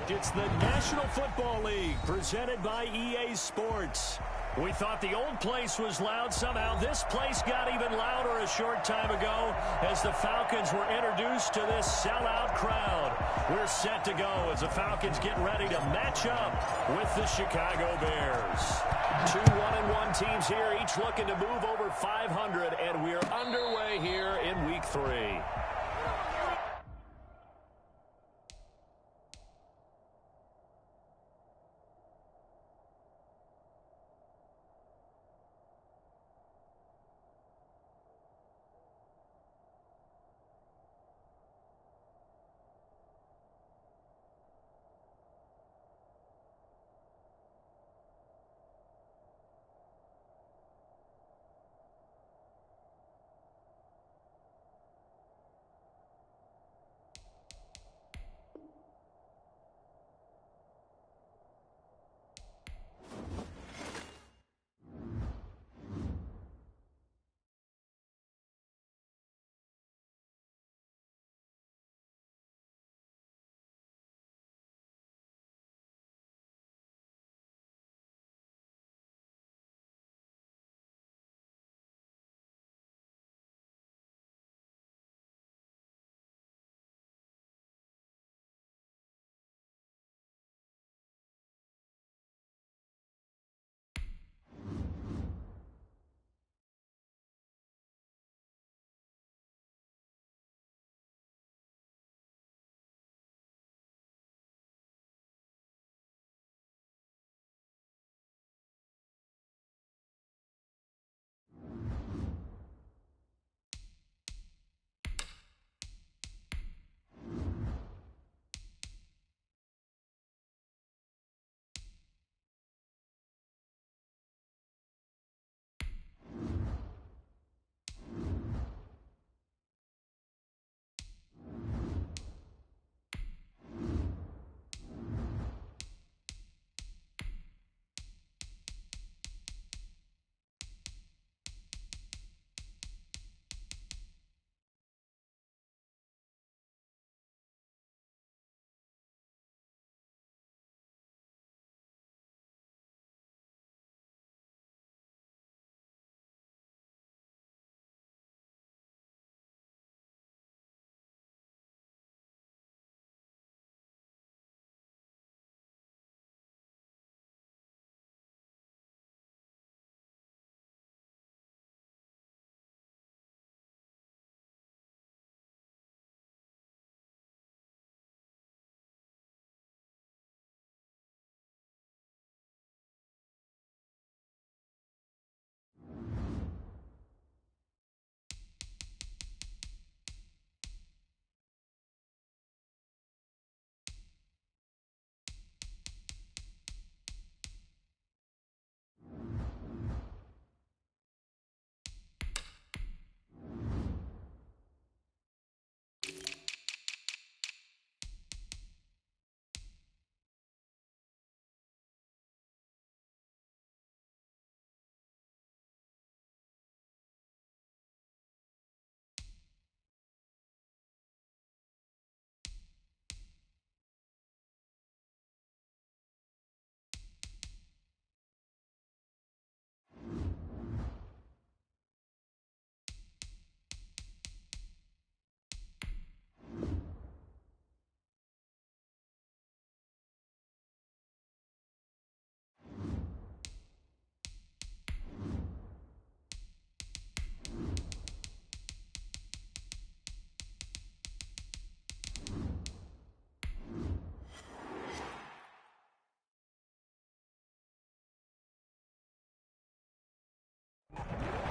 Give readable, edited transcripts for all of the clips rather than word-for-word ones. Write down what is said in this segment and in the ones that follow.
It's the National Football League presented by EA Sports. We thought the old place was loud. Somehow this place got even louder a short time ago as the Falcons were introduced to this sellout crowd. We're set to go as the Falcons get ready to match up with the Chicago Bears. Two 1-1 teams here, each looking to move over 500, and we're underway here in Week 3.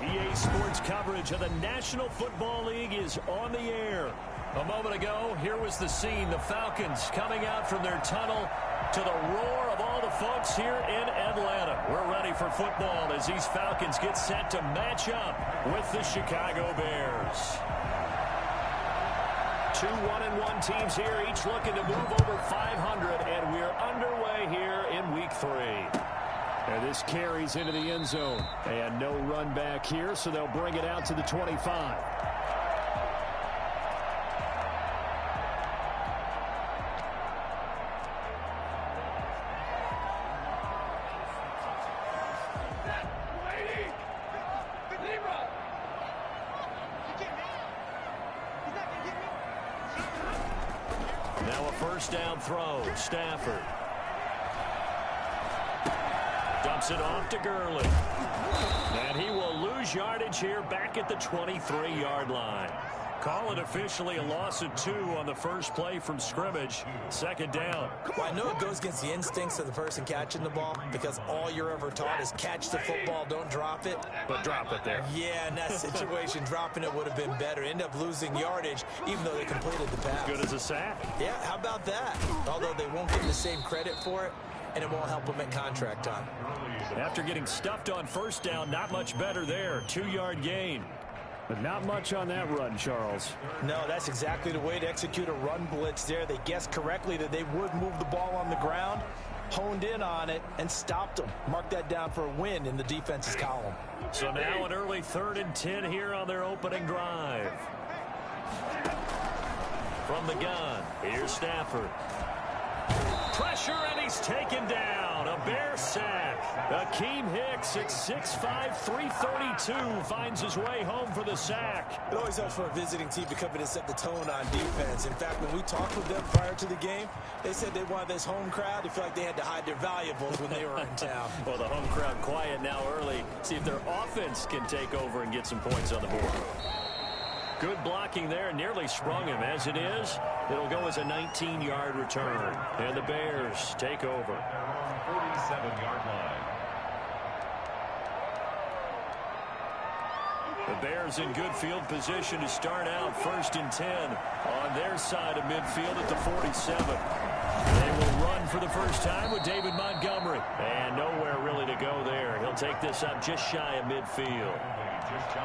EA Sports coverage of the National Football League is on the air. A moment ago, here was the scene. The Falcons coming out from their tunnel to the roar of all the folks here in Atlanta. We're ready for football as these Falcons get set to match up with the Chicago Bears. Two 1-1 teams here, each looking to move over 500, and we're underway here in Week 3. And this carries into the end zone. And no run back here, so they'll bring it out to the 25. first down throw. Stafford dumps it off to Gurley. And he will lose yardage here back at the 23-yard line. Call it officially a loss of 2 on the first play from scrimmage. Second down. Well, I know it goes against the instincts of the person catching the ball because all you're ever taught is catch the football, don't drop it. But drop it there. Yeah, in that situation, dropping it would have been better. End up losing yardage even though they completed the pass. Good as a sack. Yeah, how about that? Although they won't get the same credit for it, and it won't help them at contract time. After getting stuffed on first down, not much better there. 2-yard gain. But not much on that run, Charles. No, that's exactly the way to execute a run blitz there. They guessed correctly that they would move the ball on the ground, honed in on it, and stopped them. Mark that down for a win in the defense's column. So now an early 3rd and 10 here on their opening drive. From the gun, here's Stafford. Pressure, and he's taken down. A Bear sack. Akeem Hicks at 6'5", 332 finds his way home for the sack. It always helps for a visiting team to come in and set the tone on defense. In fact, when we talked with them prior to the game, they said they wanted this home crowd to feel like they had to hide their valuables when they were in town. Well, the home crowd quiet now early. See if their offense can take over and get some points on the board. Good blocking there, nearly sprung him. As it is, it'll go as a 19-yard return. And the Bears take over. 47-yard line. The Bears in good field position to start out 1st and 10 on their side of midfield at the 47. They will run for the first time with David Montgomery. And nowhere really to go there. He'll take this up just shy of midfield.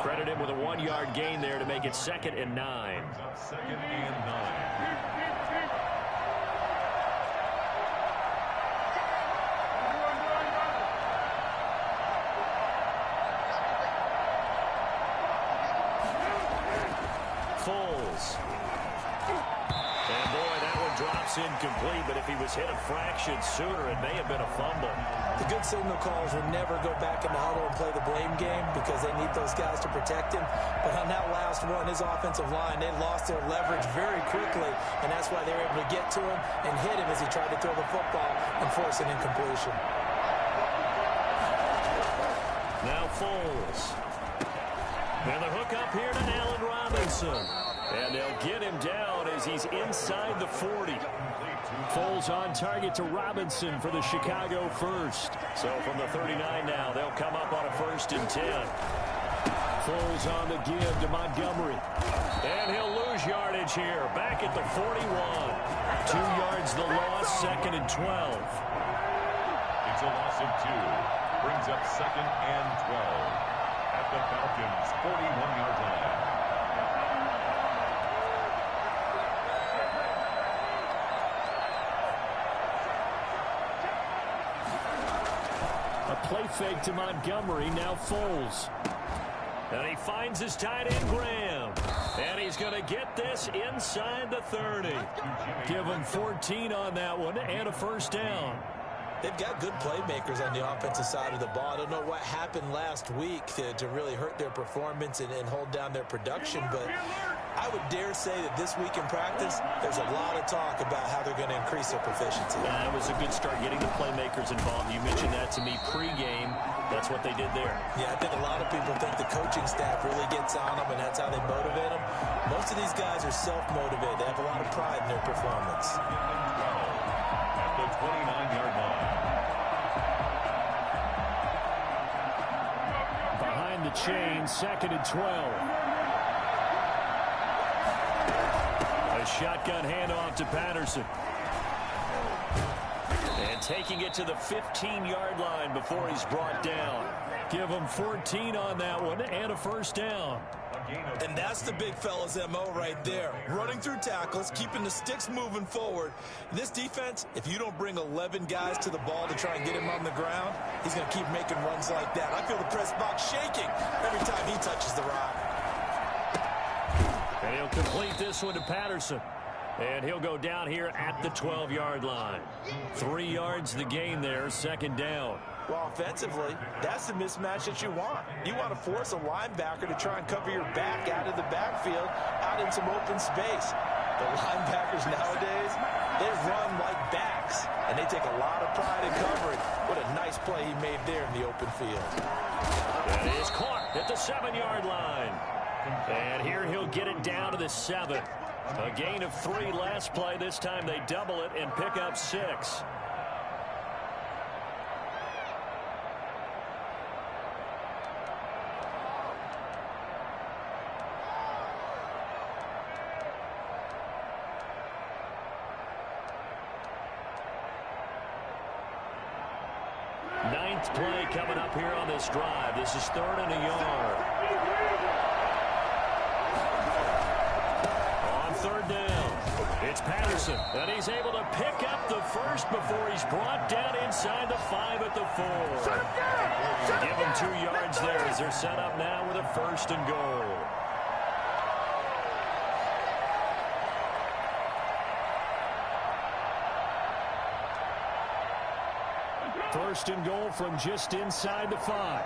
Credit him with a 1-yard gain there to make it 2nd and 9. 2nd and 9. Foles. And boy, that one drops incomplete, but if he was hit a fraction sooner, it may have been a fumble. The good signal calls will never go back in the huddle and play the blame game because they need those guys to protect him. But on that last one, his offensive line, they lost their leverage very quickly, and that's why they were able to get to him and hit him as he tried to throw the football and force an incompletion. Now Foles. And the hook up here to Allen Robinson. And they'll get him down as he's inside the 40. Foles on target to Robinson for the Chicago first. So from the 39 now, they'll come up on a 1st and 10. Foles on the give to Montgomery. And he'll lose yardage here, back at the 41. 2 yards the loss, 2nd and 12. It's a loss of 2. Brings up 2nd and 12. At the Falcons' 41-yard line. A play fake to Montgomery, now Foles. And he finds his tight end, Graham. And he's going to get this inside the 30. Give him 14 on that one and a 1st down. They've got good playmakers on the offensive side of the ball. I don't know what happened last week to really hurt their performance and hold down their production, but I would dare say that this week in practice, there's a lot of talk about how they're going to increase their proficiency. Yeah, it was a good start getting the playmakers involved. You mentioned that to me pregame. That's what they did there. Yeah, I think a lot of people think the coaching staff really gets on them, and that's how they motivate them. Most of these guys are self-motivated. They have a lot of pride in their performance. At the 29-yard line. Behind the chain, 2nd and 12. A shotgun handoff to Patterson. And taking it to the 15-yard line before he's brought down. Give him 14 on that one and a 1st down. And that's the big fella's MO right there. Running through tackles, keeping the sticks moving forward. This defense, if you don't bring 11 guys to the ball to try and get him on the ground, he's going to keep making runs like that. I feel the press box shaking every time he touches the rock. And he'll complete this one to Patterson. And he'll go down here at the 12-yard line. 3 yards the gain there, 2nd down. Well, offensively, that's the mismatch that you want. You want to force a linebacker to try and cover your back out of the backfield, out in some open space. The linebackers nowadays, They run like backs, and they take a lot of pride in covering. What a nice play he made there in the open field. That is caught at the 7-yard line. And here he'll get it down to the 7. A gain of 3 last play. This time they double it and pick up 6. Ninth play coming up here on this drive. This is 3rd and a yard. On 3rd down, it's Patterson, and he's able to pick up the first before he's brought down inside the 5 at the 4. Give him 2 yards there as they're set up now with a 1st and goal. First and goal from just inside the 5.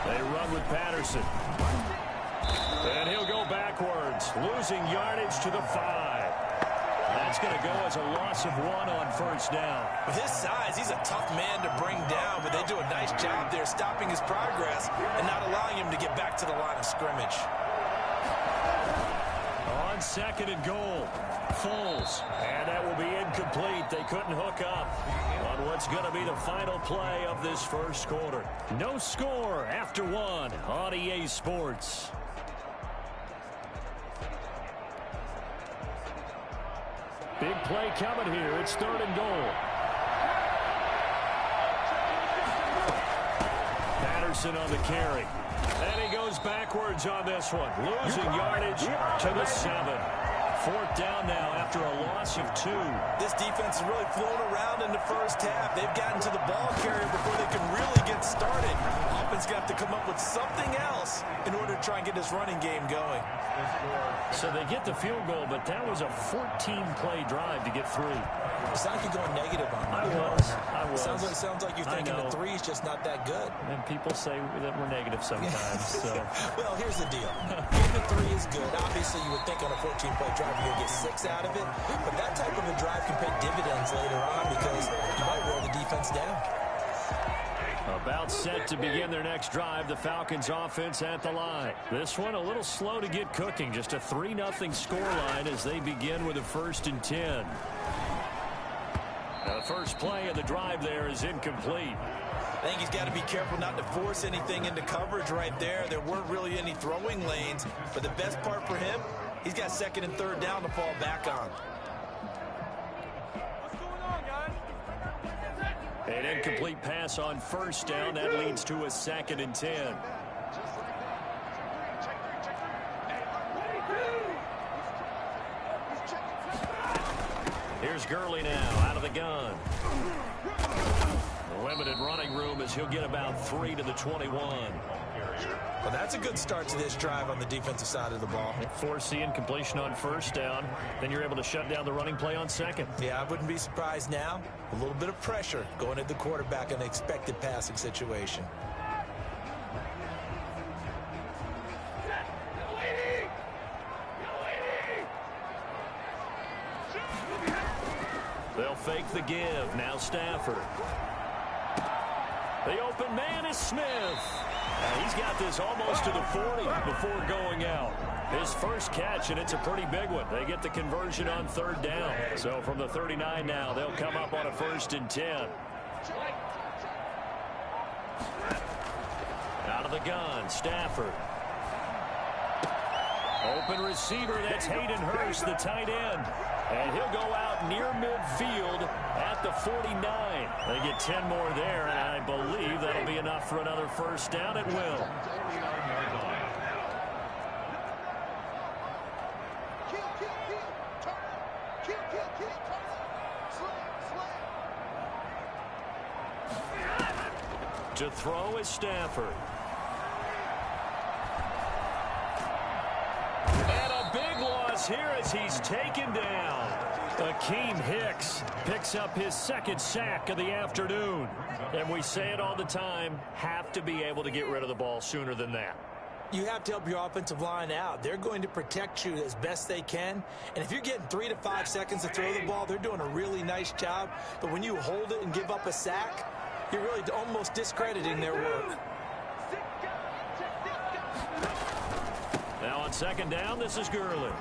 They run with Patterson. And he'll go backwards, losing yardage to the 5. That's going to go as a loss of 1 on 1st down. With his size, he's a tough man to bring down, but they do a nice job there stopping his progress and not allowing him to get back to the line of scrimmage. On 2nd and goal, Foles, and that will be incomplete. They couldn't hook up on what's going to be the final play of this first quarter. No score after 1 on EA Sports. Big play coming here. It's 3rd and goal. Patterson on the carry. And he goes backwards on this one, losing yardage to the 7. 4th down now after a loss of 2. This defense has really flown around in the first half. They've gotten to the ball carrier before they can really get started. Offense got to come up with something else in order to try and get this running game going. So they get the field goal, but that was a 14-play drive to get 3. It's like you're going negative on me. I was. Sounds like you're thinking the 3 is just not that good. And people say that we're negative sometimes. So. Well, here's the deal. If the 3 is good, obviously you would think on a 14-play drive you're going to get 6 out of it. But that type of a drive can pay dividends later on because you might wear the defense down. About set to begin their next drive, the Falcons offense at the line. This one a little slow to get cooking. Just a 3-0 scoreline as they begin with a 1st and 10. Now the first play of the drive there is incomplete. I think he's got to be careful not to force anything into coverage right there. There weren't really any throwing lanes, but the best part for him, he's got 2nd and 3rd down to fall back on. An incomplete pass on 1st down. That leads to a 2nd and 10. Here's Gurley now out of the gun. Limited running room as he'll get about 3 to the 21. Well, that's a good start to this drive on the defensive side of the ball. Force the incompletion on 1st down. Then you're able to shut down the running play on 2nd. Yeah, I wouldn't be surprised now. A little bit of pressure going at the quarterback in an expected passing situation. They'll fake the give. Now Stafford. The open man is Smith. And he's got this almost to the 40 before going out. His first catch, and it's a pretty big one. They get the conversion on 3rd down. So from the 39 now, they'll come up on a 1st and 10. Out of the gun, Stafford. Open receiver, that's Hayden Hurst, the tight end. And he'll go out near midfield at the 49. They get 10 more there, and I believe that'll be enough for another 1st down. It will. To throw is Stafford. And a big loss here as he's taken down. Akeem Hicks picks up his 2nd sack of the afternoon. And we say it all the time, have to be able to get rid of the ball sooner than that. You have to help your offensive line out. They're going to protect you as best they can. And if you're getting 3 to 5 seconds to throw the ball, they're doing a really nice job. But when you hold it and give up a sack, you're really almost discrediting their work. Now on second down, this is Gurley.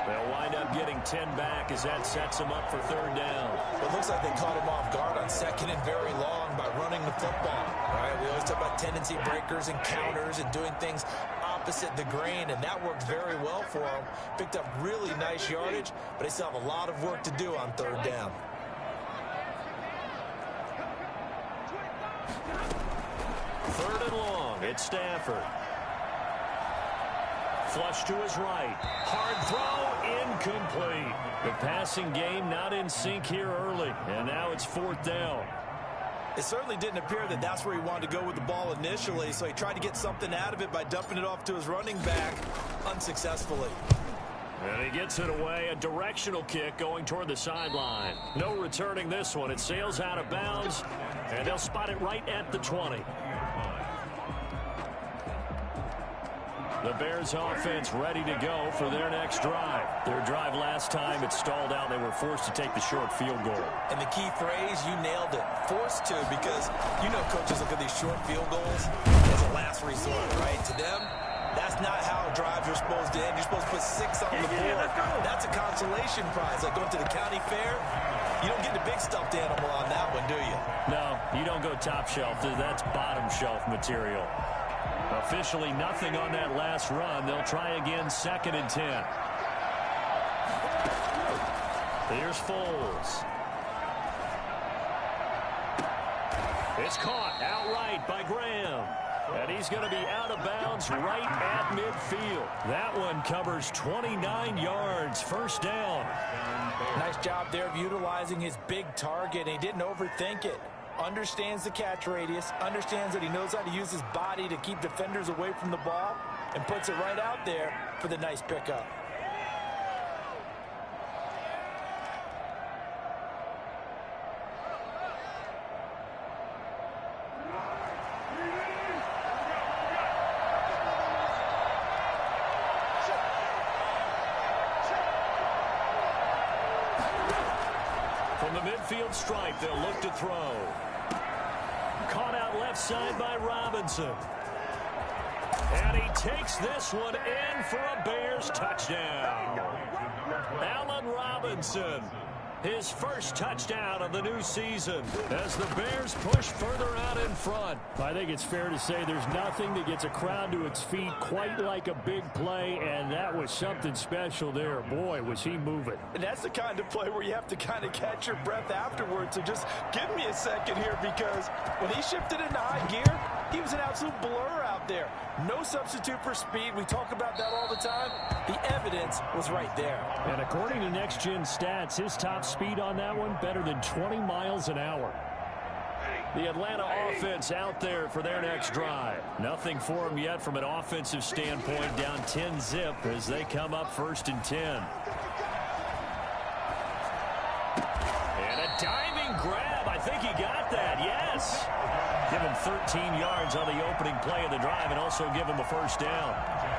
They'll wind up getting 10 back as that sets them up for third down. It looks like they caught him off guard on second and very long by running the football. All right, we always talk about tendency breakers and counters and doing things opposite the grain, and that worked very well for them. Picked up really nice yardage, but they still have a lot of work to do on third down. Third and long, it's Stafford. Flush to his right. Hard throw, incomplete. The passing game not in sync here early, and now it's fourth down. It certainly didn't appear that that's where he wanted to go with the ball initially, so he tried to get something out of it by dumping it off to his running back unsuccessfully. And he gets it away, a directional kick going toward the sideline. No returning this one. It sails out of bounds, and they'll spot it right at the 20. The Bears offense ready to go for their next drive. Their drive last time, it stalled out. They were forced to take the short field goal. And the key phrase, you nailed it, forced to, because you know coaches look at these short field goals as a last resort, right? To them, that's not how drives are supposed to end. You're supposed to put 6 on the board. That's a consolation prize. Like going to the county fair, you don't get the big stuffed animal on that one, do you? No, you don't go top shelf. That's bottom shelf material. Officially nothing on that last run. They'll try again, second and 10. Here's Foles. It's caught outright by Graham. And he's going to be out of bounds right at midfield. That one covers 29 yards. First down. Nice job there of utilizing his big target. He didn't overthink it. Understands the catch radius, understands that he knows how to use his body to keep defenders away from the ball, and puts it right out there for the nice pickup. From the midfield stripe, they'll look to throw. Caught out left side by Robinson. And he takes this one in for a Bears touchdown. Allen Robinson, his first touchdown of the new season as the Bears push further out in front. I think it's fair to say there's nothing that gets a crowd to its feet quite like a big play, and that was something special there. Boy, was he moving. And that's the kind of play where you have to kind of catch your breath afterwards. So just give me a second here, because when he shifted into high gear, he was an absolute blur out there. No substitute for speed. We talk about that all the time. The evidence was right there. And according to Next Gen Stats, his top speed on that one, better than 20 miles an hour. The Atlanta offense out there for their next drive. Nothing for them yet from an offensive standpoint, down 10-zip as they come up first and 10. And a diving grab. I think he got that, yes. Give him 13 yards on the opening play of the drive and also give him a first down.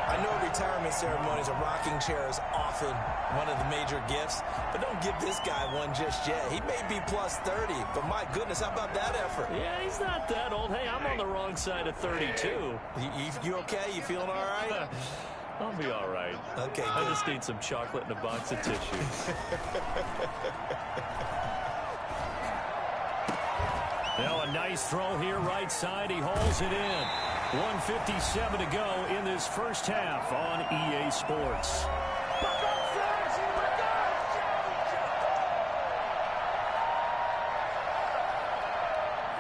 I know retirement ceremonies, a rocking chair is often one of the major gifts, but don't give this guy one just yet. He may be plus 30, but my goodness, how about that effort? Yeah, he's not that old. Hey, I'm on the wrong side of 32. You okay? You feeling all right? I'll be all right. Okay, good. I just need some chocolate and a box of tissues. Now a nice throw here, right side. He hauls it in. 1:57 to go in this first half on EA Sports.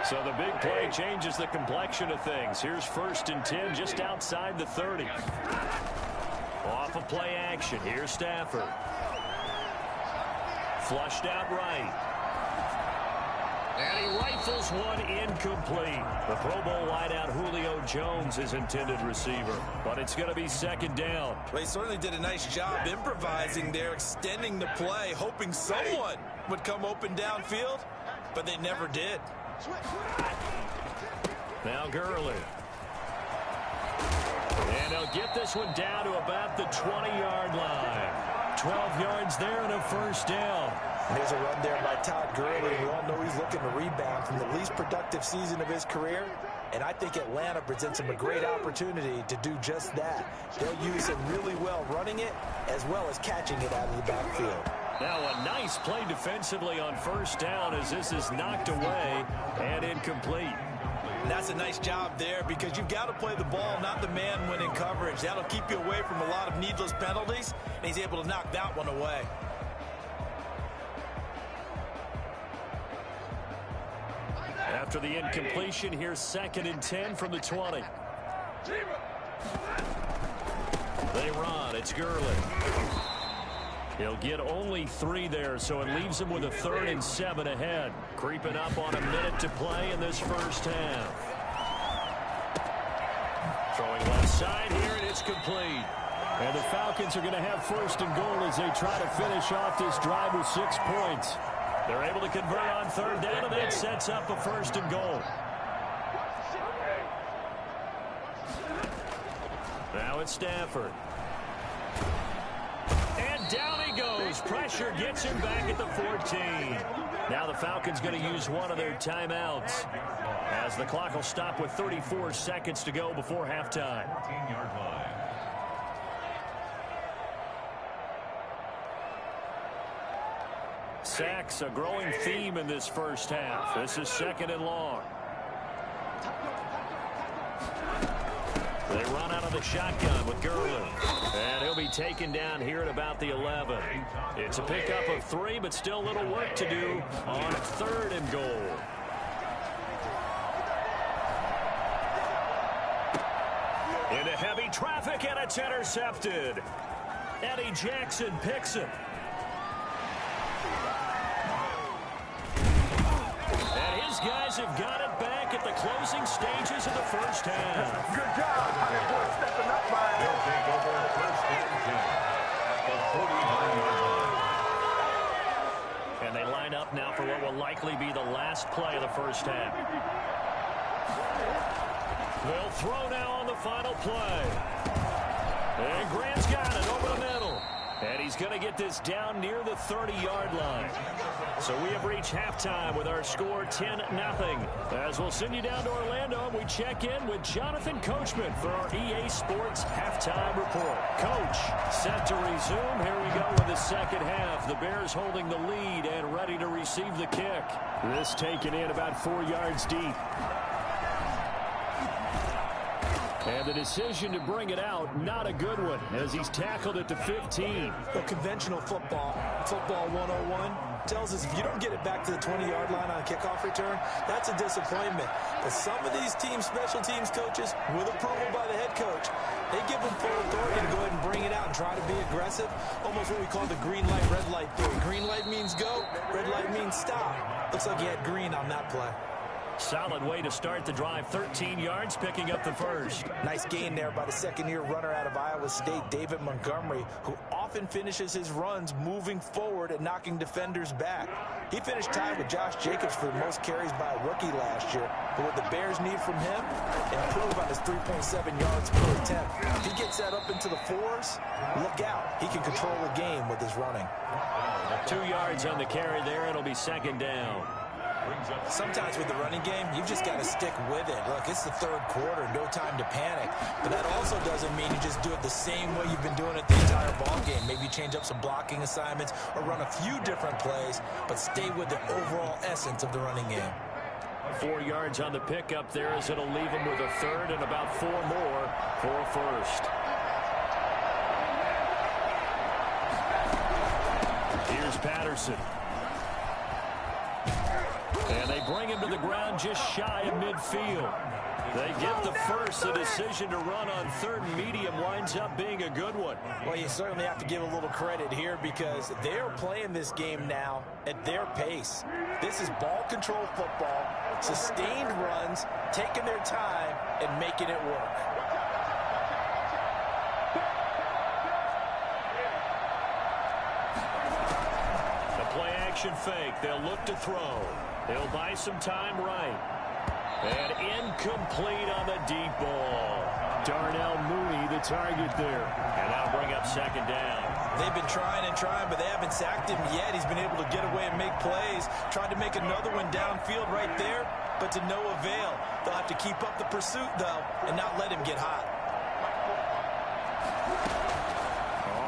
So the big play changes the complexion of things. Here's first and 10 just outside the 30. Off of play action. Here's Stafford. Flushed out right. And he rifles one incomplete. The Pro Bowl wideout Julio Jones is intended receiver. But it's going to be second down. Well, he certainly did a nice job improvising there, extending the play, hoping someone would come open downfield, but they never did. Now Gurley. And they'll get this one down to about the 20-yard line. 12 yards there and a first down. And there's a run there by Todd Gurley. We all know he's looking to rebound from the least productive season of his career. And I think Atlanta presents him a great opportunity to do just that. They'll use him really well running it as well as catching it out of the backfield. Now a nice play defensively on first down as this is knocked away and incomplete. And that's a nice job there because you've got to play the ball, not the man when in coverage. That'll keep you away from a lot of needless penalties, and he's able to knock that one away. After the incompletion, here's 2nd and 10 from the 20. They run. It's Gurley. He'll get only 3 there, so it leaves him with a 3rd and 7 ahead. Creeping up on a minute to play in this first half. Throwing left side here, and it's complete. And the Falcons are going to have 1st and goal as they try to finish off this drive with 6 points. They're able to convert on 3rd down, and that sets up a 1st and goal. Now it's Stafford. And down he goes. Pressure gets him back at the 14. Now the Falcons going to use one of their timeouts as the clock will stop with 34 seconds to go before halftime. 14-yard line. Sacks, a growing theme in this first half. This is 2nd and long. They run out of the shotgun with Gurley. And he'll be taken down here at about the 11. It's a pickup of 3, but still a little work to do on 3rd and goal. Into heavy traffic, and it's intercepted. Eddie Jackson picks it. And his guys have got it back at the closing stages of the first half. Good job. Hollywood stepping up by it. They'll take over 1st and 10 at the 49-yard line. And they line up now for what will likely be the last play of the first half. They'll throw now on the final play. And Grant's got it over the middle. And he's going to get this down near the 30-yard line. So we have reached halftime with our score 10-0. As we'll send you down to Orlando, and we check in with Jonathan Coachman for our EA Sports Halftime Report. Coach, set to resume. Here we go with the second half. The Bears holding the lead and ready to receive the kick. This taken in about 4 yards deep. And the decision to bring it out, not a good one, as he's tackled at the 15. Well, conventional football 101, tells us if you don't get it back to the 20-yard line on a kickoff return, that's a disappointment. But some of these special teams coaches, with approval by the head coach, they give them full authority to go ahead and bring it out and try to be aggressive. Almost what we call the green light, red light theory. Green light means go, red light means stop. Looks like he had green on that play. Solid way to start the drive. 13 yards, picking up the first. Nice gain there by the second-year runner out of Iowa State, David Montgomery, who often finishes his runs moving forward and knocking defenders back. He finished tied with Josh Jacobs for the most carries by a rookie last year. But what the Bears need from him, improve on his 3.7 yards per attempt. If he gets that up into the 4s, look out. He can control the game with his running. 2 yards on the carry there. It'll be second down. Sometimes with the running game, you've just got to stick with it. Look, it's the third quarter, no time to panic. But that also doesn't mean you just do it the same way you've been doing it the entire ball game. Maybe change up some blocking assignments or run a few different plays, but stay with the overall essence of the running game. 4 yards on the pickup there as it'll leave him with a third and about 4 more for a first. Here's Patterson. And they bring him to the ground just shy of midfield. They get the first. The decision to run on 3rd and medium winds up being a good one. Well, you certainly have to give a little credit here because they're playing this game now at their pace. This is ball control football, sustained runs, taking their time, and making it work. The play action fake. They'll look to throw. They'll buy some time right. And incomplete on the deep ball. Darnell Mooney, the target there. And that'll bring up second down. They've been trying and trying, but they haven't sacked him yet. He's been able to get away and make plays. Tried to make another one downfield right there, but to no avail. They'll have to keep up the pursuit, though, and not let him get hot.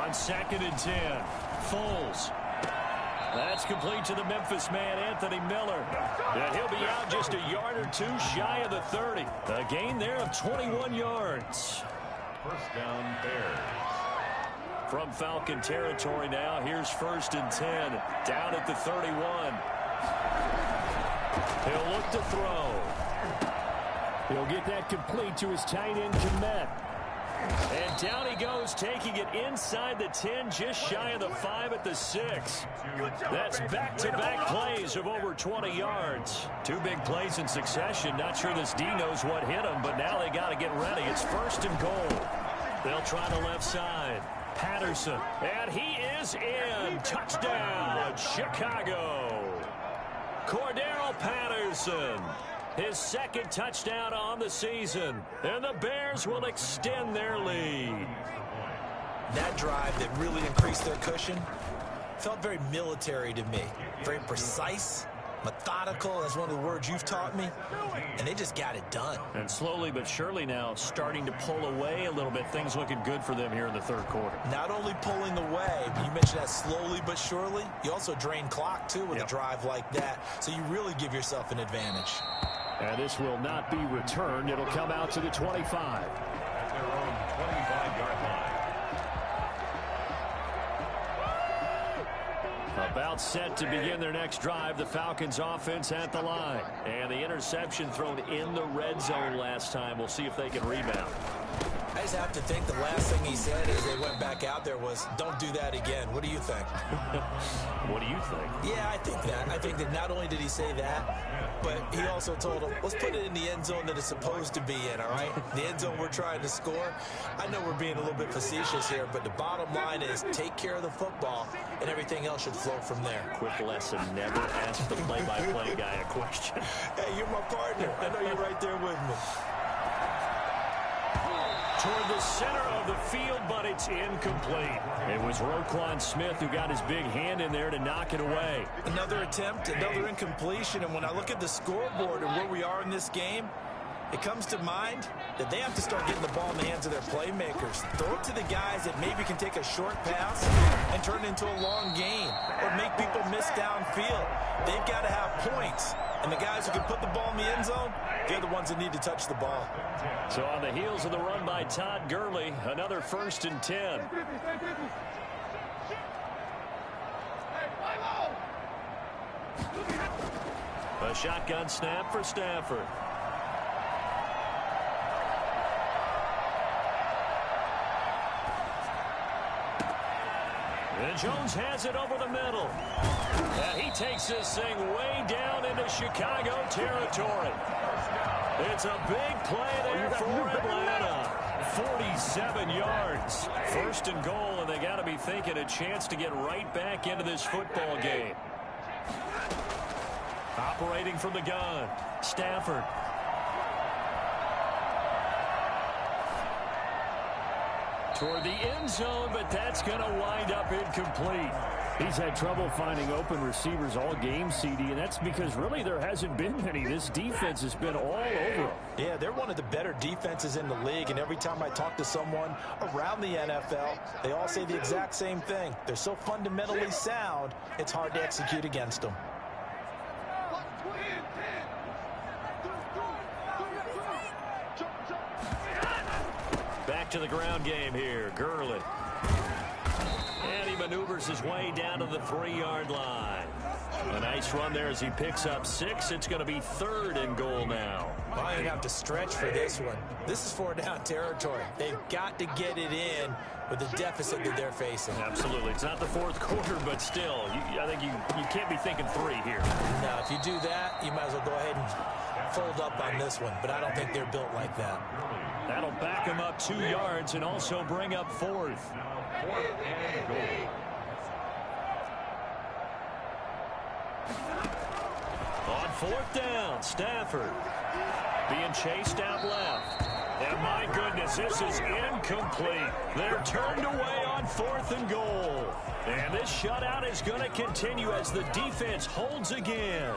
On 2nd and 10, Foles. That's complete to the Memphis man, Anthony Miller. And he'll be out just a yard or two shy of the 30. A gain there of 21 yards. First down, Bears. From Falcon territory now, here's 1st and 10. Down at the 31. He'll look to throw. He'll get that complete to his tight end, Kmet. And down he goes, taking it inside the 10, just shy of the 5 at the 6. That's back-to-back plays of over 20 yards. 2 big plays in succession. Not sure this D knows what hit him, but now they got to get ready. It's 1st and goal. They'll try the left side. Patterson, and he is in. Touchdown, Chicago. Cordero Patterson. His 2nd touchdown on the season. And the Bears will extend their lead. That drive that really increased their cushion felt very military to me. Very precise, methodical, that's one of the words you've taught me. And they just got it done. And slowly but surely now starting to pull away a little bit. Things looking good for them here in the 3rd quarter. Not only pulling away, but you mentioned that slowly but surely. You also drain clock, too, with a drive like that. So you really give yourself an advantage. And this will not be returned. It'll come out to the 25. At their own 25-yard line. About set to begin their next drive. The Falcons offense at the line. And the interception thrown in the red zone last time. We'll see if they can rebound. I just have to think the last thing he said as they went back out there was, don't do that again. What do you think? What do you think? Yeah, I think that. I think that not only did he say that, but he also told him, let's put it in the end zone that it's supposed to be in, all right? The end zone we're trying to score. I know we're being a little bit facetious here, but the bottom line is take care of the football, and everything else should flow from there. Quick lesson, never ask the play-by-play guy a question. Hey, you're my partner. I know you're right there with me. Toward the center of the field, but it's incomplete. It was Roquan Smith who got his big hand in there to knock it away. Another attempt, another incompletion, and when I look at the scoreboard and where we are in this game, it comes to mind that they have to start getting the ball in the hands of their playmakers. Throw it to the guys that maybe can take a short pass and turn it into a long gain or make people miss downfield. They've got to have points. And the guys who can put the ball in the end zone, they're the ones that need to touch the ball. So on the heels of the run by Todd Gurley, another 1st and 10. A shotgun snap for Stafford. And Jones has it over the middle. And he takes this thing way down into Chicago territory. It's a big play there for Atlanta. 47 yards. 1st and goal, and they got to be thinking a chance to get right back into this football game. Operating from the gun, Stafford. Toward the end zone, but that's going to wind up incomplete. He's had trouble finding open receivers all game, CD, and that's because really there hasn't been many. This defense has been all over them. Yeah, they're one of the better defenses in the league, and every time I talk to someone around the NFL, they all say the exact same thing. They're so fundamentally sound, it's hard to execute against them. Back to the ground game here. Gurley. And he maneuvers his way down to the 3-yard line. A nice run there as he picks up 6. It's going to be 3rd and goal now. Well, I have to stretch for this one. This is 4-down territory. They've got to get it in with the deficit that they're facing. Absolutely. It's not the 4th quarter, but still, I think you can't be thinking 3 here. Now, if you do that, you might as well go ahead and fold up on this one, but I don't think they're built like that. That'll back him up 2 yards and also bring up 4th. 4th and goal. On 4th down, Stafford being chased out left. And my goodness, this is incomplete. They're turned away on 4th and goal. And this shutout is going to continue as the defense holds again.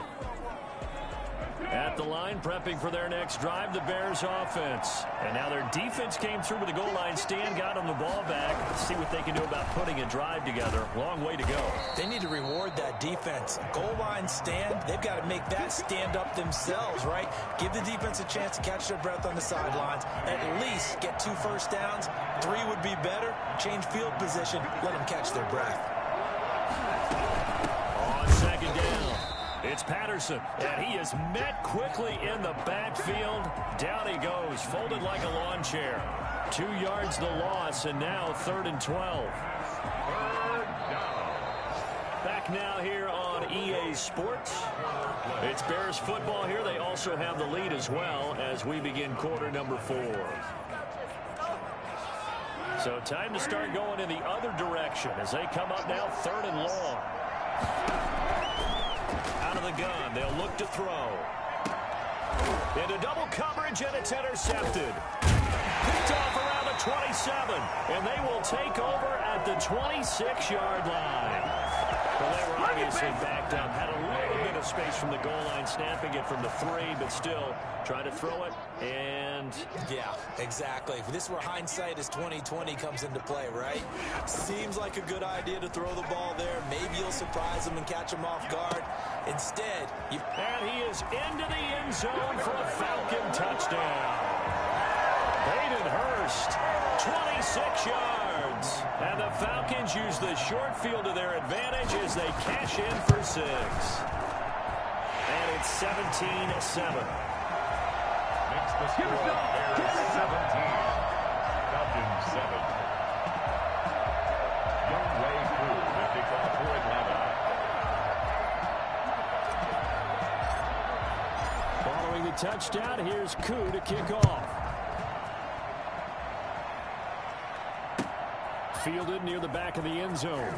At the line, prepping for their next drive, the Bears offense. And now their defense came through with the goal line stand, got them the ball back. Let's see what they can do about putting a drive together. Long way to go. They need to reward that defense. Goal line stand, they've got to make that stand up themselves, right? Give the defense a chance to catch their breath on the sidelines. At least get 2 first downs. 3 would be better. Change field position. Let them catch their breath. On 2nd down. It's Patterson, and he is met quickly in the backfield. Down he goes, folded like a lawn chair. 2 yards the loss, and now 3rd and 12. Back now here on EA Sports. It's Bears football here. They also have the lead as well as we begin quarter number 4. So time to start going in the other direction as they come up now 3rd and long. Out of the gun, they'll look to throw. Into double coverage, and it's intercepted. Picked off around the 27, and they will take over at the 26-yard line. Well, they were obviously backed up, had a little bit of space from the goal line, snapping it from the 3, but still trying to throw it, and... Yeah, exactly. If this were hindsight as 2020 comes into play, right? Seems like a good idea to throw the ball there. Maybe you'll surprise them and catch them off guard. Instead, and he is into the end zone for a Falcon touchdown. Hayden Hurst, 26 yards. And the Falcons use the short field to their advantage as they cash in for 6. And it's 17-7. Makes the score Bears 17. Falcons 7. Young Way Crew to kick off for Atlanta. Following the touchdown, here's Koo to kick off. Fielded near the back of the end zone.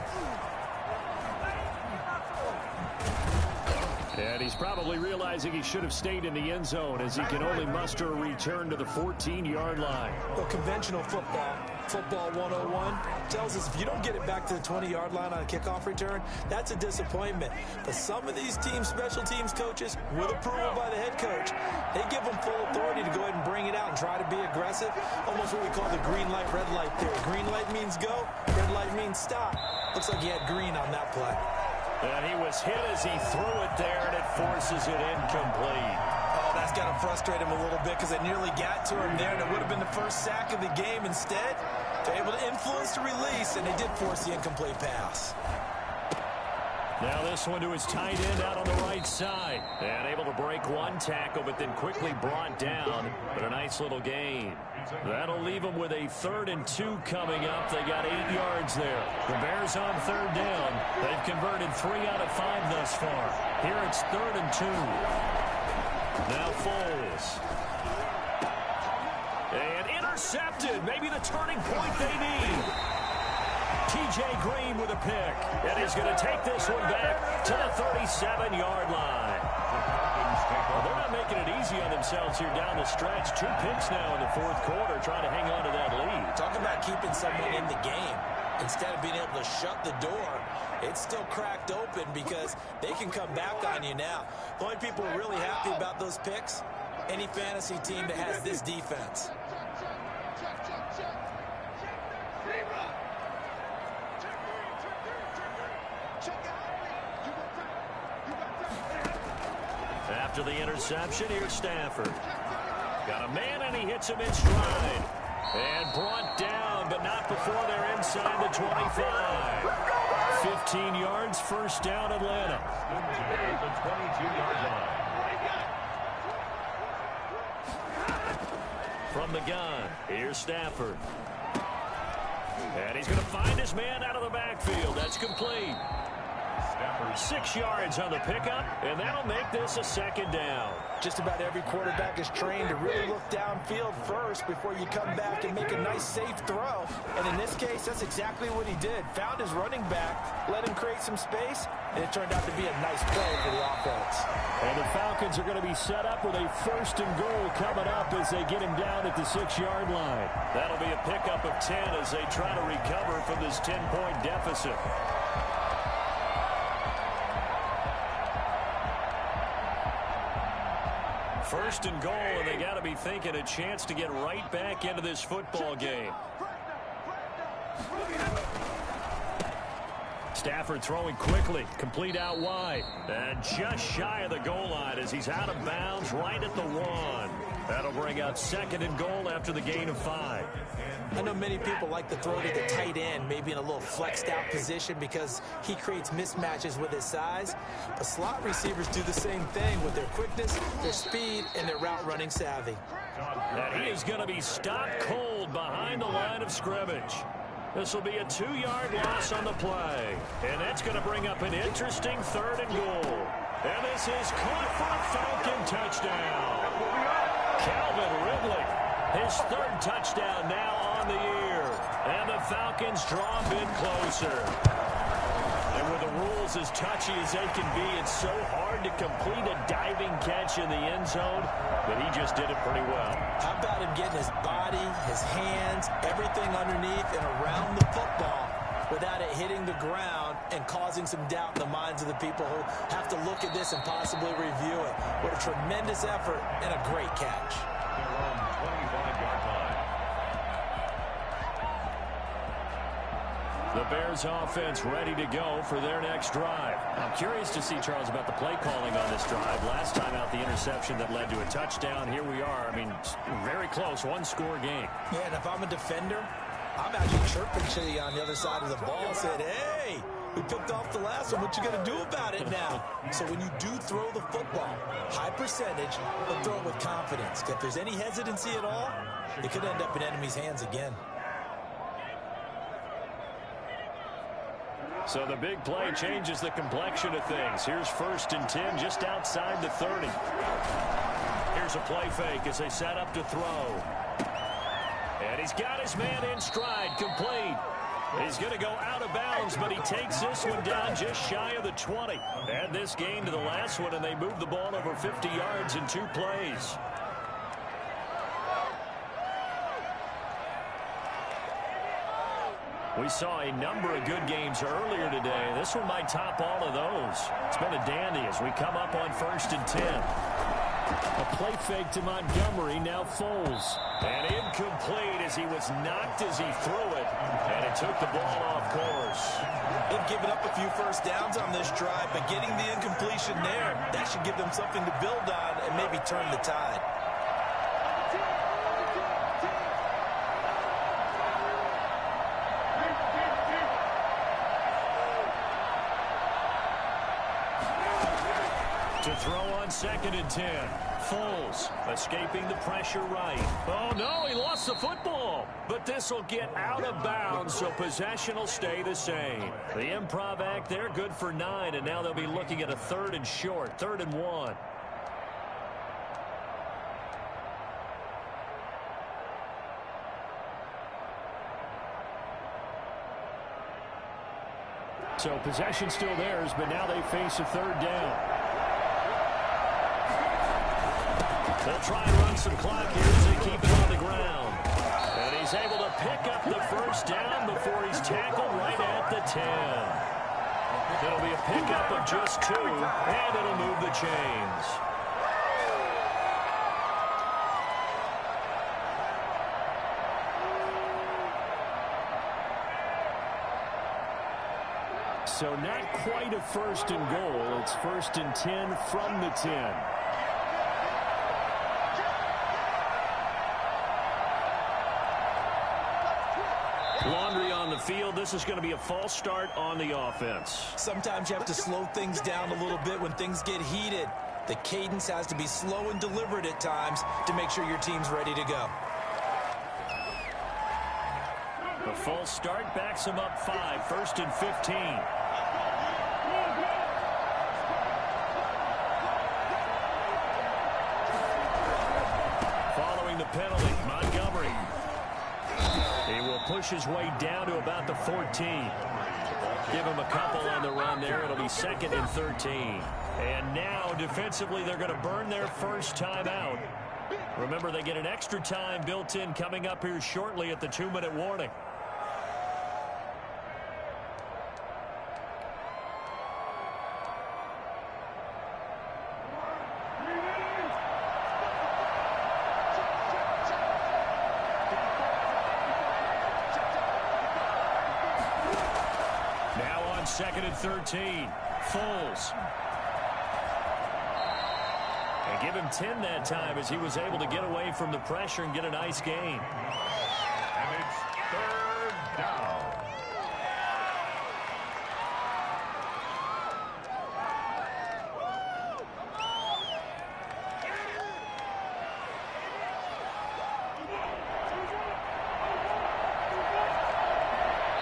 And he's probably realizing he should have stayed in the end zone as he can only muster a return to the 14-yard line. Well, conventional football 101, tells us if you don't get it back to the 20-yard line on a kickoff return, that's a disappointment. But some of these teams, special teams coaches, with approval by the head coach, they give them full authority to go ahead and bring it out and try to be aggressive. Almost what we call the green light, red light theory. Green light means go, red light means stop. Looks like he had green on that play. And he was hit as he threw it there, and it forces it incomplete. Oh, that's got to frustrate him a little bit because it nearly got to him there, and it would have been the first sack of the game. Instead, they're able to influence the release, and they did force the incomplete pass. Now this one to his tight end out on the right side. And able to break one tackle, but then quickly brought down. But a nice little gain. That'll leave them with a 3rd and 2 coming up. They got 8 yards there. The Bears on 3rd down. They've converted 3 out of 5 thus far. Here it's 3rd and 2. Now Foles. And intercepted. Maybe the turning point they need. T.J. Green with a pick. And he's going to take this one back to the 37-yard line. Well, they're not making it easy on themselves here down the stretch. 2 picks now in the 4th quarter, trying to hang on to that lead. Talk about keeping someone in the game. Instead of being able to shut the door, it's still cracked open because they can come back on you now. The only people really happy about those picks, any fantasy team that has this defense. After the interception, here's Stafford. Got a man, and he hits him in stride. And brought down, but not before they're inside the 25. 15 yards, first down, Atlanta. The 22-yard line. From the gun, here's Stafford. And he's going to find his man out of the backfield. That's complete. Stafford. 6 yards on the pickup, and that'll make this a second down. Just about every quarterback is trained to really look downfield first before you come back and make a nice, safe throw. And in this case, that's exactly what he did. Found his running back, let him create some space, and it turned out to be a nice play for the offense. And the Falcons are going to be set up with a 1st and goal coming up as they get him down at the 6-yard line. That'll be a pickup of 10 as they try to recover from this 10-point deficit. First and goal, and they got to be thinking a chance to get right back into this football game. Stafford throwing quickly, complete out wide, and just shy of the goal line as he's out of bounds right at the 1. That'll bring up 2nd and goal after the gain of 5. I know many people like to throw to the tight end, maybe in a little flexed out position because he creates mismatches with his size. But slot receivers do the same thing with their quickness, their speed, and their route running savvy. And he is going to be stopped cold behind the line of scrimmage. This will be a 2-yard loss on the play. And that's going to bring up an interesting 3rd and goal. And this is caught for a Falcon touchdown. Calvin Ridley, his 3rd touchdown now on the year. And the Falcons draw a bit closer. And with the rules as touchy as they can be, it's so hard to complete a diving catch in the end zone, but he just did it pretty well. How about him getting his body, his hands, everything underneath and around the football without it hitting the ground and causing some doubt in the minds of the people who have to look at this and possibly review it. What a tremendous effort and a great catch. Their own 25-yard line. The Bears offense ready to go for their next drive. I'm curious to see, Charles, about the play calling on this drive. Last time out, the interception that led to a touchdown. Here we are. I mean, very close, 1-score game. Yeah, and if I'm a defender, I'm actually chirping to you on the other side of the ball, saying, hey, we picked off the last one. What you going to do about it now? So when you do throw the football, high percentage, but throw it with confidence. If there's any hesitancy at all, it could end up in enemy's hands again. So the big play changes the complexion of things. Here's 1st and 10 just outside the 30. Here's a play fake as they set up to throw. And he's got his man in stride, complete. He's going to go out of bounds, but he takes this one down just shy of the 20. Add this gain to the last one, and they move the ball over 50 yards in 2 plays. We saw a number of good games earlier today. This one might top all of those. It's been a dandy as we come up on 1st and 10. A play fake to Montgomery, now Foles. And incomplete as he was knocked as he threw it. And it took the ball off course. They've given up a few first downs on this drive, but getting the incompletion there, that should give them something to build on and maybe turn the tide. To throw on 2nd and 10. Foles escaping the pressure right. Oh, no, he lost the football. But this will get out of bounds, so possession will stay the same. The improv act there, good for 9, and now they'll be looking at a 3rd and short, 3rd and 1. So possession still theirs, but now they face a 3rd down. They'll try and run some clock here as they keep it on the ground. And he's able to pick up the 1st down before he's tackled right at the 10. It'll be a pickup of just 2, and it'll move the chains. So not quite a 1st and goal. It's 1st and 10 from the 10. Laundry on the field. This is going to be a false start on the offense. Sometimes you have to slow things down a little bit when things get heated. The cadence has to be slow and deliberate at times to make sure your team's ready to go. A false start backs him up 5, 1st and 15. penalty. Montgomery. He will push his way down to about the 14. Give him a couple on the run there. It'll be 2nd and 13. And now, defensively, they're going to burn their first time out. Remember, they get an extra time built in coming up here shortly at the 2-minute warning. Now on 2nd and 13. Foles. And give him 10 that time as he was able to get away from the pressure and get a nice gain. And it's 3rd down.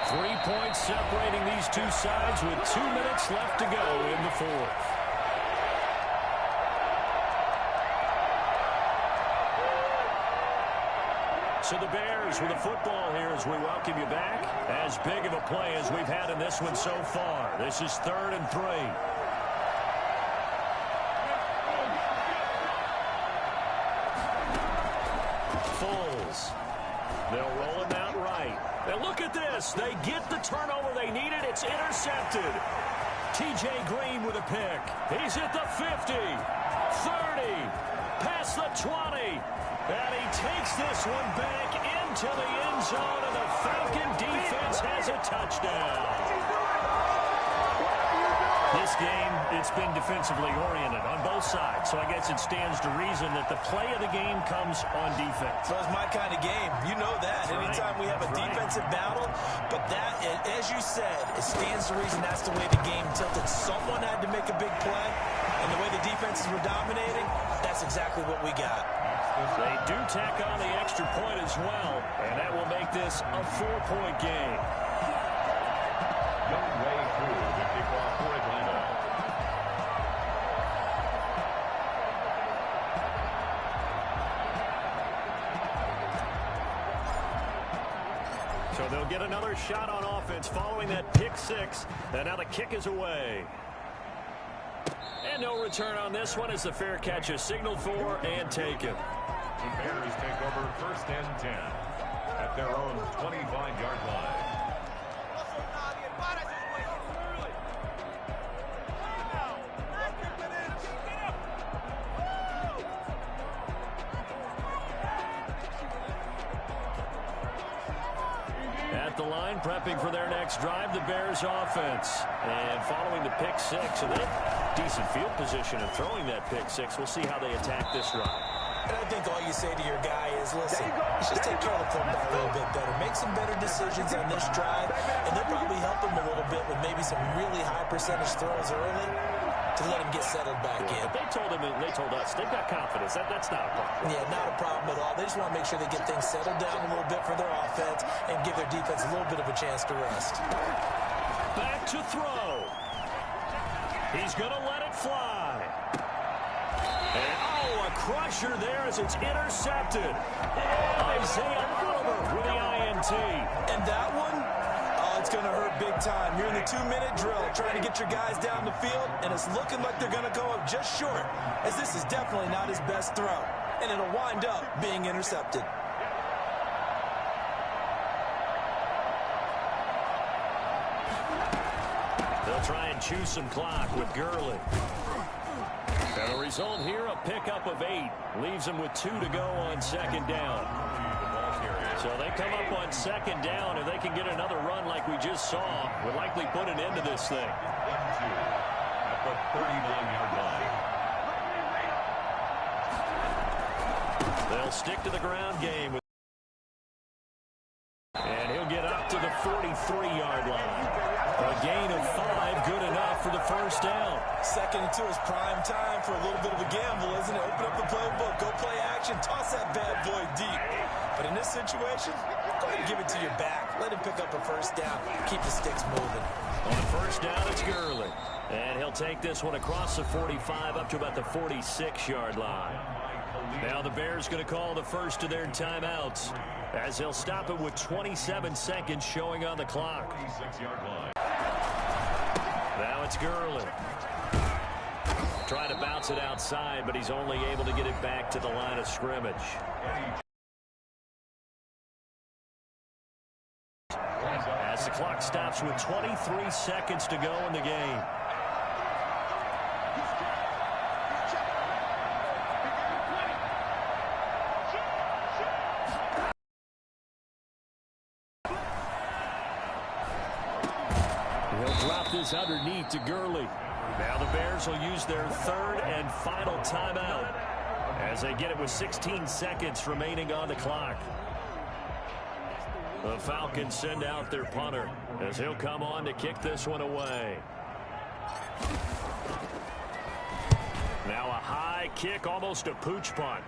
Three points separating these two sides with 2 minutes left to go in the 4th. So the Bears with a football here as we welcome you back. As big of a play as we've had in this one so far. This is 3rd and 3. Foles. They'll roll him out right. Now look at this. They get the turnover they needed. It's intercepted. T.J. Green with a pick. He's at the 50, 30, past the 20. And he takes this one back into the end zone, and the Falcon defense has a touchdown. This game, it's been defensively oriented on both sides, so I guess it stands to reason that the play of the game comes on defense. So it's my kind of game. You know that. Anytime we have a defensive battle, but that, as you said, it stands to reason that's the way the game tilted. Someone had to make a big play, and the way the defenses were dominating, that's exactly what we got. They do tack on the extra point as well, and that will make this a 4-point game. Young way through the kickoff for Atlanta. So they'll get another shot on offense following that pick 6, and now the kick is away. And no return on this one as the fair catch is signaled for and taken. The Bears take over 1st and 10 at their own 25-yard line. At the line, prepping for their next drive, the Bears offense. And following the pick 6, and they have decent field position and throwing that pick 6. We'll see how they attack this drive. And I think all you say to your guy is, listen, just take care of the football a little bit better. Make some better decisions on this drive, and they'll probably help him a little bit with maybe some really high percentage throws early to let him get settled back in. But they told him, and they told us, they've got confidence. That's not a problem. Yeah, not a problem at all. They just want to make sure they get things settled down a little bit for their offense and give their defense a little bit of a chance to rest. Back to throw. He's going to let it fly. And, a crusher there as it's intercepted. Isaiah Oliver with the INT. And that one, it's going to hurt big time. You're in the 2-minute drill trying to get your guys down the field, and it's looking like they're going to go up just short, as this is definitely not his best throw. And it'll wind up being intercepted. They'll try and chew some clock with Gurley. And the result here, a pickup of 8. Leaves them with 2 to go on 2nd down. So they come up on 2nd down. If they can get another run like we just saw, would likely put an end to this thing. 1-2 at the 39-yard line. They'll stick to the ground game. And he'll get up to the 43-yard line. A gain of 5, good enough for the first down. 2nd and 2 is prime time for a little bit of a gamble, isn't it? Open up the playbook, go play action, toss that bad boy deep. But in this situation, go ahead and give it to your back. Let him pick up a first down. Keep the sticks moving. On first down, it's Gurley. And he'll take this one across the 45 up to about the 46-yard line. Now the Bears going to call the first of their timeouts as they'll stop it with 27 seconds showing on the clock. 26-yard line. Now it's Gurley. Trying to bounce it outside, but he's only able to get it back to the line of scrimmage. As the clock stops with 23 seconds to go in the game. He'll drop this underneath to Gurley. Now the Bears will use their third and final timeout as they get it with 16 seconds remaining on the clock. The Falcons send out their punter as he'll come on to kick this one away. Now a high kick, almost a pooch punt.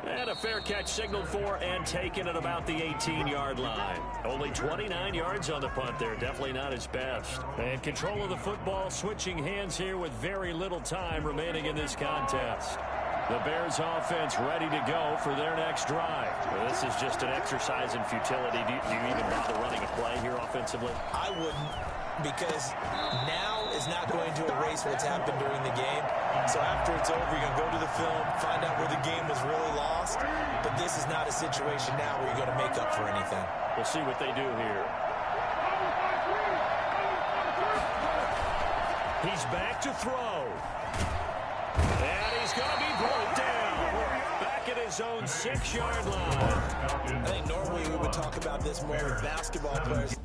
And a fair catch signaled for and taken at about the 18-yard line. Only 29 yards on the punt there. Definitely not his best. And control of the football switching hands here with very little time remaining in this contest. The Bears offense ready to go for their next drive. Well, this is just an exercise in futility. Do you even bother running a play here offensively? I wouldn't, because now is not going to erase what's happened during the game. So after it's over, you're going to go to the film, find out where the game was really lost. But this is not a situation now where you're going to make up for anything. We'll see what they do here. He's back to throw. And he's going to be brought down. Back at his own 6-yard line. I think normally we would talk about this more with basketball players.